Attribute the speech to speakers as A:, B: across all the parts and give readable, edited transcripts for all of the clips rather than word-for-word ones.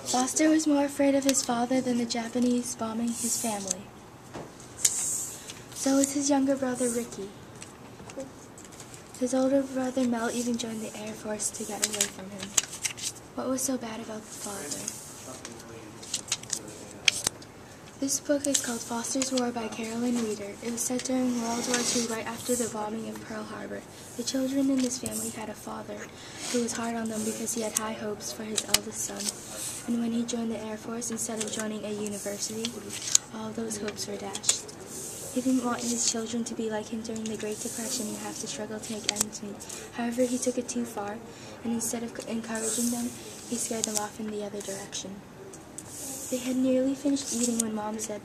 A: Foster was more afraid of his father than the Japanese bombing his family. So was his younger brother Ricky. His older brother Mel even joined the Air Force to get away from him. What was so bad about the father? This book is called Foster's War by Carolyn Reeder. It was set during World War II, right after the bombing of Pearl Harbor. The children in this family had a father who was hard on them because he had high hopes for his eldest son. And when he joined the Air Force instead of joining a university, all those hopes were dashed. He didn't want his children to be like him during the Great Depression and have to struggle to make ends meet. However, he took it too far, and instead of encouraging them, he scared them off in the other direction. They had nearly finished eating when Mom said,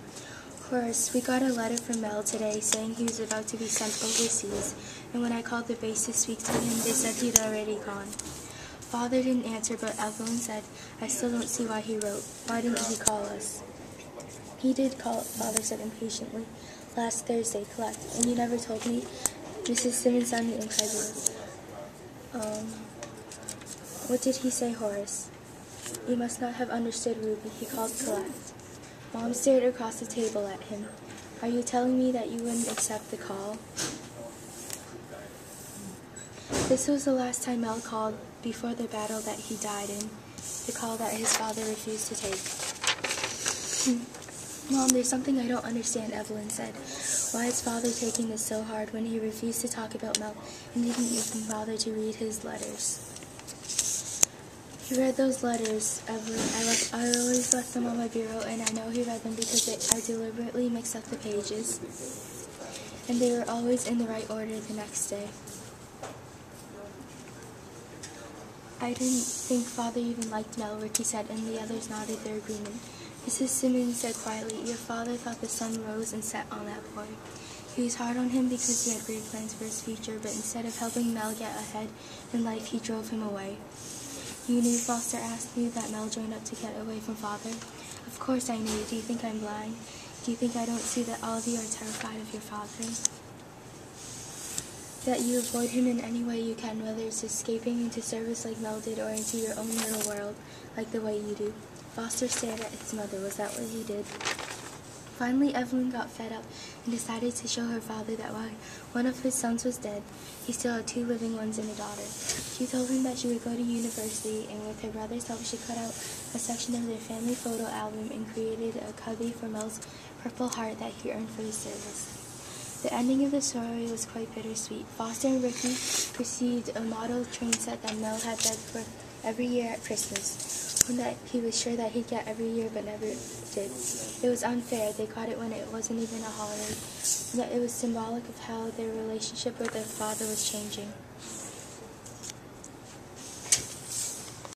A: "Horace, we got a letter from Mel today saying he was about to be sent overseas, and when I called the base to speak to him, they said he'd already gone." Father didn't answer, but Evelyn said, "I still don't see why he wrote. Why didn't he call us?" "He did call," Father said impatiently. "Last Thursday, collect. And you never told me?" Mrs. Simmons sounded incredulous. What did he say, Horace?" "You must not have understood, Ruby. He called collect." Mom stared across the table at him. "Are you telling me that you wouldn't accept the call?" This was the last time Mel called before the battle that he died in, the call that his father refused to take. "Mom, there's something I don't understand," Evelyn said. "Why is Father taking this so hard when he refused to talk about Mel and didn't even bother to read his letters?" "He read those letters, Evelyn. I always left them on my bureau, and I know he read them because I deliberately mixed up the pages, and they were always in the right order the next day." "I didn't think Father even liked Mel," Ricky said, and the others nodded their agreement. Mrs. Simmons said quietly, "Your father thought the sun rose and set on that boy. He was hard on him because he had great plans for his future, but instead of helping Mel get ahead in life, he drove him away." "You knew," Foster asked, "knew that Mel joined up to get away from Father?" "Of course I knew. Do you think I'm blind? Do you think I don't see that all of you are terrified of your father? That you avoid him in any way you can, whether it's escaping into service like Mel did or into your own little world, like the way you do?" Foster stared at his mother. Was that what he did? Finally, Evelyn got fed up and decided to show her father that while one of his sons was dead, he still had 2 living ones and a daughter. She told him that she would go to university, and with her brother's help, she cut out a section of their family photo album and created a cubby for Mel's Purple Heart that he earned for his service. The ending of the story was quite bittersweet. Foster and Ricky received a model train set that Mel had begged for every year at Christmas, one that he was sure that he'd get every year but never did. It was unfair. They got it when it wasn't even a holiday, but it was symbolic of how their relationship with their father was changing.